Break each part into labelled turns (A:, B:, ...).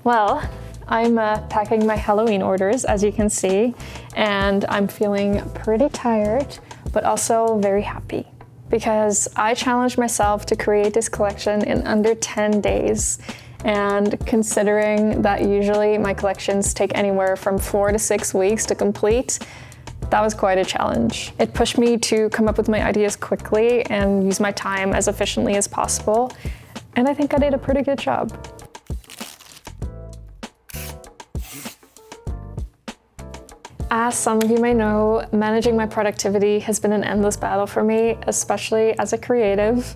A: Well, I'm packing my Halloween orders, as you can see, and I'm feeling pretty tired, but also very happy because I challenged myself to create this collection in under 10 days. And considering that usually my collections take anywhere from 4 to 6 weeks to complete, that was quite a challenge. It pushed me to come up with my ideas quickly and use my time as efficiently as possible, and I think I did a pretty good job. As some of you may know, managing my productivity has been an endless battle for me, especially as a creative,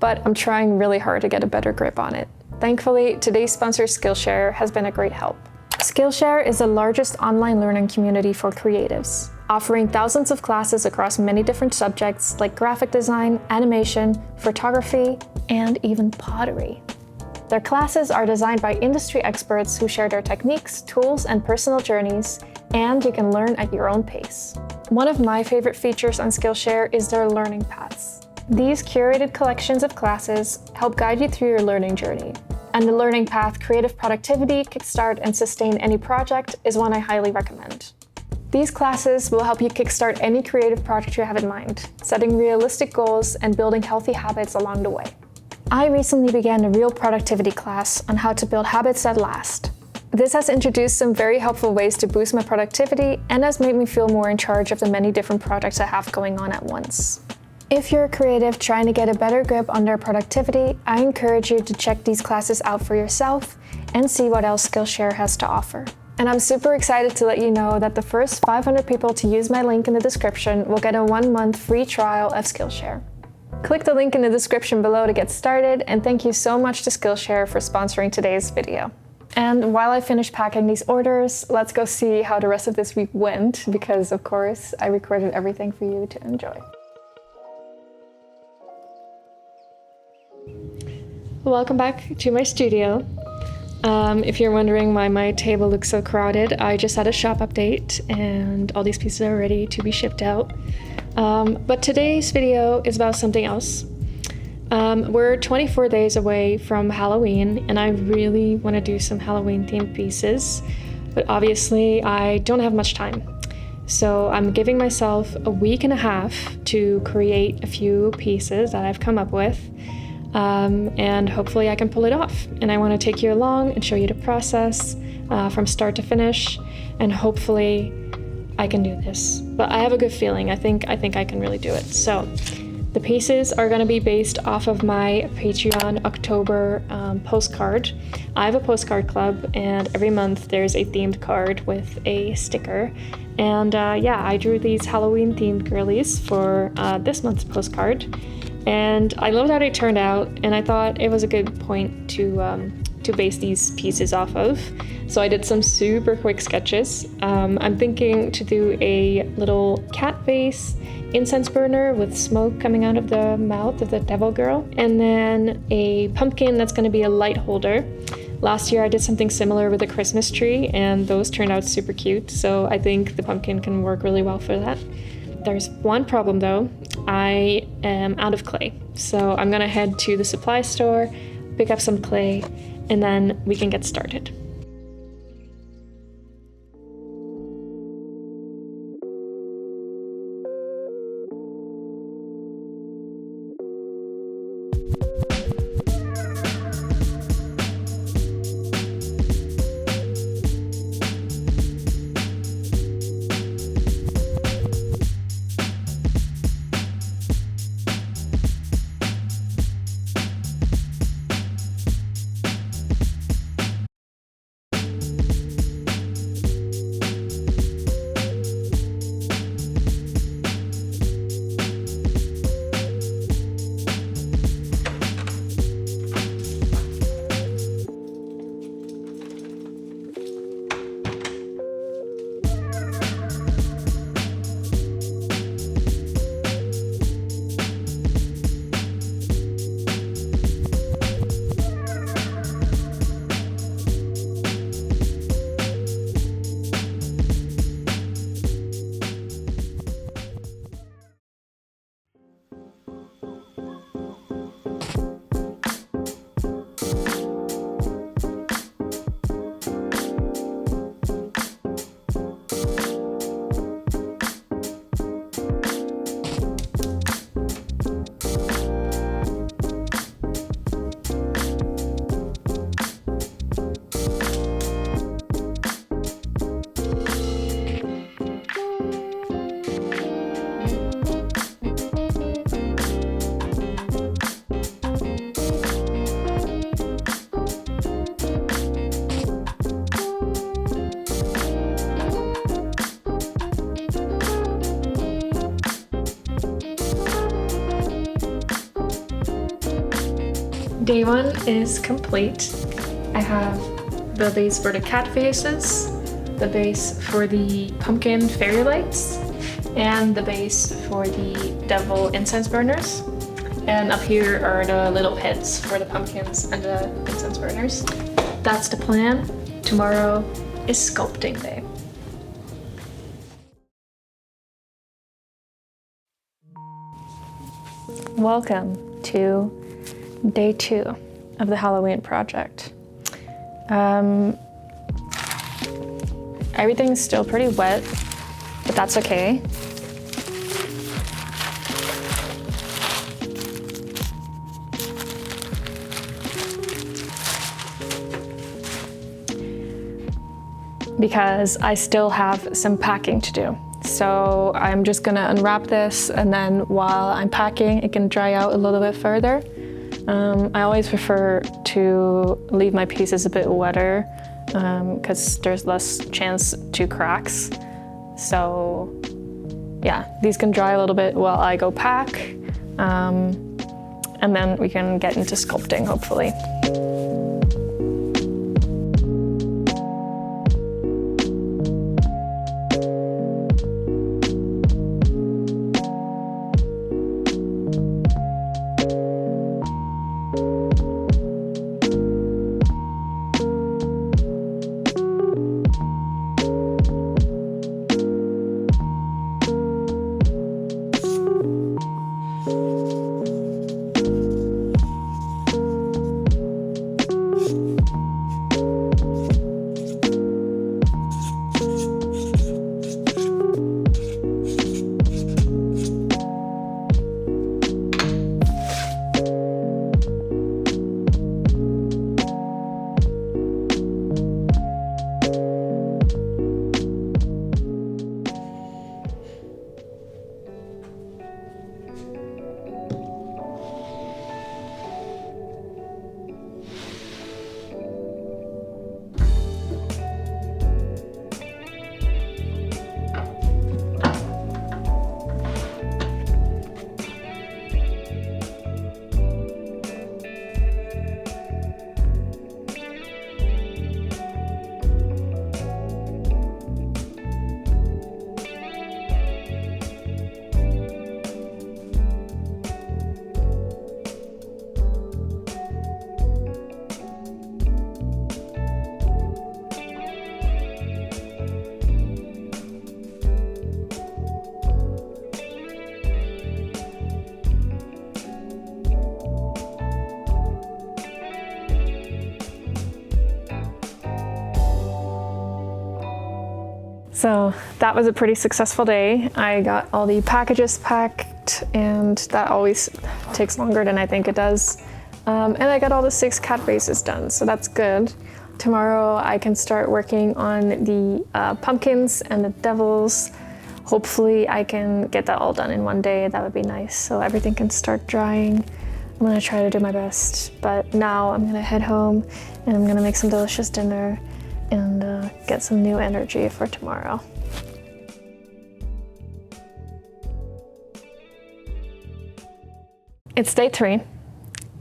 A: but I'm trying really hard to get a better grip on it. Thankfully, today's sponsor Skillshare has been a great help. Skillshare is the largest online learning community for creatives, offering thousands of classes across many different subjects like graphic design, animation, photography, and even pottery. Their classes are designed by industry experts who share their techniques, tools, and personal journeys, and you can learn at your own pace. One of my favorite features on Skillshare is their learning paths. These curated collections of classes help guide you through your learning journey. And the learning path Creative Productivity, Kickstart, and Sustain Any Project is one I highly recommend. These classes will help you kickstart any creative project you have in mind, setting realistic goals and building healthy habits along the way. I recently began a real productivity class on how to build habits that last. This has introduced some very helpful ways to boost my productivity and has made me feel more in charge of the many different projects I have going on at once. If you're a creative trying to get a better grip on their productivity, I encourage you to check these classes out for yourself and see what else Skillshare has to offer. And I'm super excited to let you know that the first 500 people to use my link in the description will get a 1-month free trial of Skillshare. Click the link in the description below to get started, and thank you so much to Skillshare for sponsoring today's video. And while I finish packing these orders, let's go see how the rest of this week went, because of course I recorded everything for you to enjoy. Welcome back to my studio. If you're wondering why my table looks so crowded, I just had a shop update and all these pieces are ready to be shipped out. But today's video is about something else. We're 24 days away from Halloween and I really want to do some Halloween themed pieces, but obviously I don't have much time. So I'm giving myself a week and a half to create a few pieces that I've come up with. And hopefully I can pull it off. And I want to take you along and show you the process from start to finish, and hopefully I can do this. But I have a good feeling. I think I can really do it. So the pieces are going to be based off of my Patreon October postcard. I have a postcard club, and every month there's a themed card with a sticker. And yeah, I drew these Halloween themed girlies for this month's postcard. And I loved how they turned out, and I thought it was a good point to base these pieces off of. So I did some super quick sketches. I'm thinking to do a little cat face incense burner with smoke coming out of the mouth of the devil girl, and then a pumpkin that's going to be a light holder. Last year I did something similar with a Christmas tree, and those turned out super cute, so I think the pumpkin can work really well for that. There's one problem though. I am out of clay, so I'm gonna head to the supply store, pick up some clay, and then we can get started. Day 1 is complete. I have the base for the cat faces, the base for the pumpkin fairy lights, and the base for the devil incense burners. And up here are the little heads for the pumpkins and the incense burners. That's the plan. Tomorrow is sculpting day. Welcome to day 2 of the Halloween project. Everything's still pretty wet, but that's okay. Because I still have some packing to do. So I'm just gonna unwrap this, and then while I'm packing, it can dry out a little bit further. I always prefer to leave my pieces a bit wetter because there's less chance to cracks. So yeah, these can dry a little bit while I go pack, and then we can get into sculpting, hopefully. So that was a pretty successful day. I got all the packages packed, and that always takes longer than I think it does. And I got all the 6 cat faces done, so that's good. Tomorrow I can start working on the pumpkins and the devils. Hopefully I can get that all done in one day. That would be nice, so everything can start drying. I'm gonna try to do my best, but now I'm gonna head home and I'm gonna make some delicious dinner and get some new energy for tomorrow. It's day 3,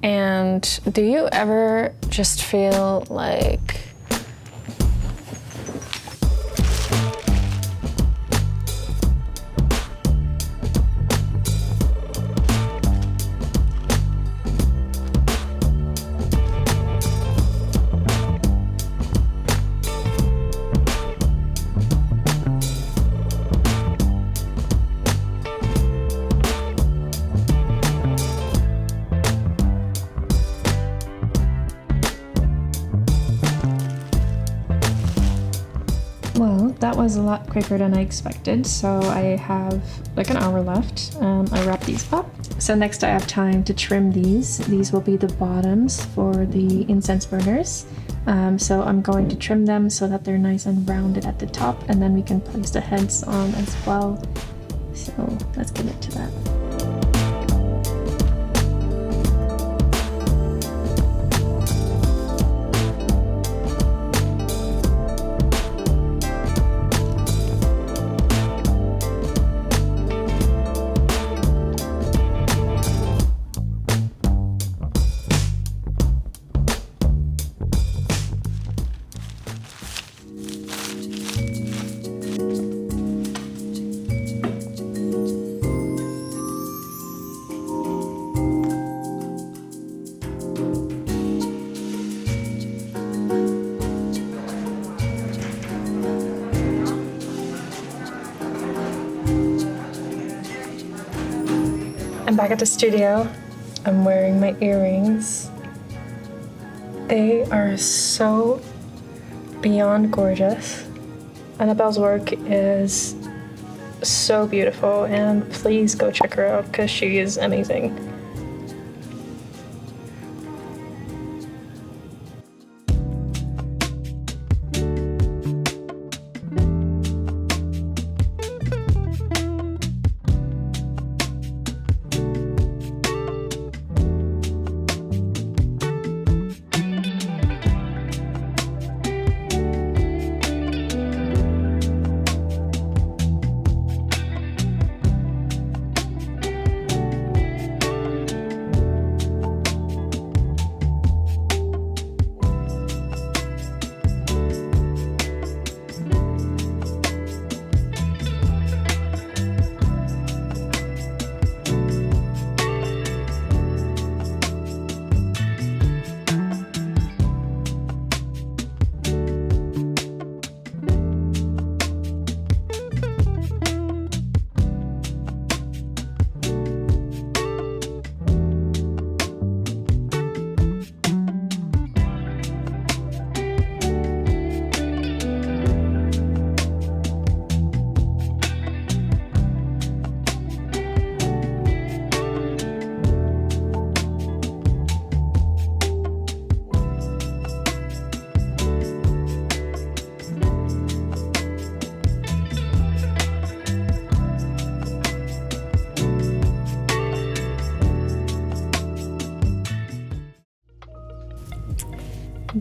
A: and do you ever just feel like that was a lot quicker than I expected, so I have like an hour left. I wrap these up. So next I have time to trim these. These will be the bottoms for the incense burners. So I'm going to trim them so that they're nice and rounded at the top, and then we can place the heads on as well. So let's get into that. I'm back at the studio. I'm wearing my earrings. They are so beyond gorgeous. Annabelle's work is so beautiful, and please go check her out because she is amazing.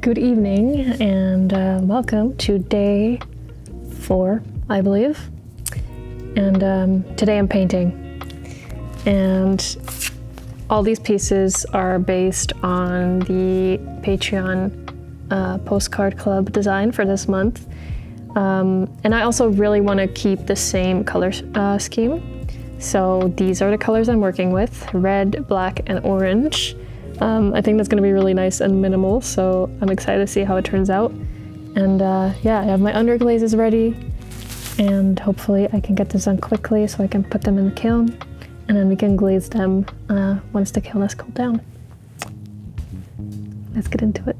A: Good evening and welcome to day 4, I believe. And today I'm painting. And all these pieces are based on the Patreon postcard club design for this month. And I also really want to keep the same color scheme. So these are the colors I'm working with: red, black, and orange. I think that's going to be really nice and minimal, so I'm excited to see how it turns out. And yeah, I have my underglazes ready, and hopefully I can get this done quickly so I can put them in the kiln, and then we can glaze them once the kiln has cooled down. Let's get into it.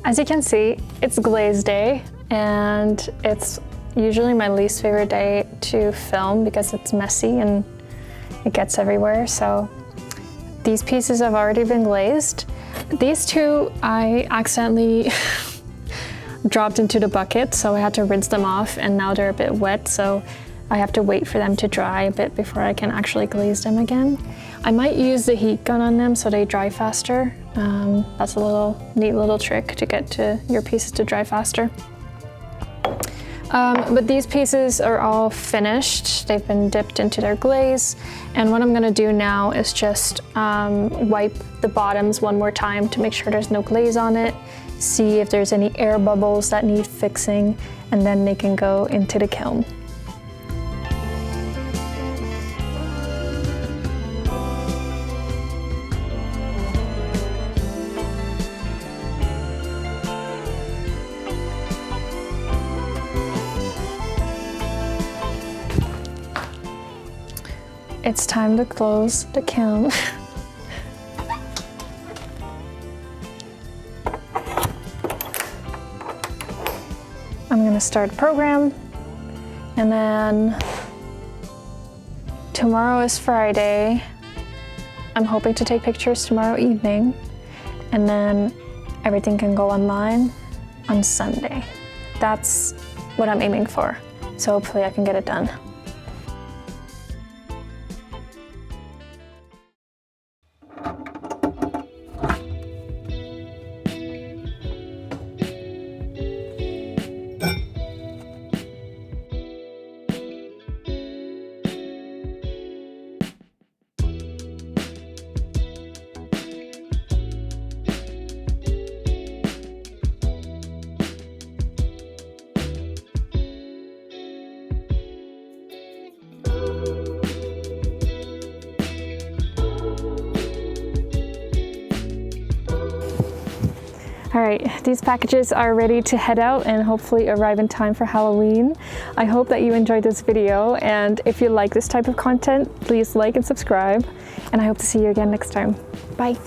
A: As you can see, it's glaze day, and it's usually my least favorite day to film because it's messy and it gets everywhere. So these pieces have already been glazed. These two I accidentally dropped into the bucket, so I had to rinse them off, and now they're a bit wet, so I have to wait for them to dry a bit before I can actually glaze them again. I might use the heat gun on them so they dry faster. That's a neat little trick to get to your pieces to dry faster. But these pieces are all finished. They've been dipped into their glaze. And what I'm gonna do now is just wipe the bottoms one more time to make sure there's no glaze on it, see if there's any air bubbles that need fixing, and then they can go into the kiln. It's time to close the kiln. I'm gonna start program, and then tomorrow is Friday. I'm hoping to take pictures tomorrow evening, and then everything can go online on Sunday. That's what I'm aiming for. So hopefully I can get it done. All right, these packages are ready to head out and hopefully arrive in time for Halloween. I hope that you enjoyed this video, and if you like this type of content, please like and subscribe, and I hope to see you again next time. Bye.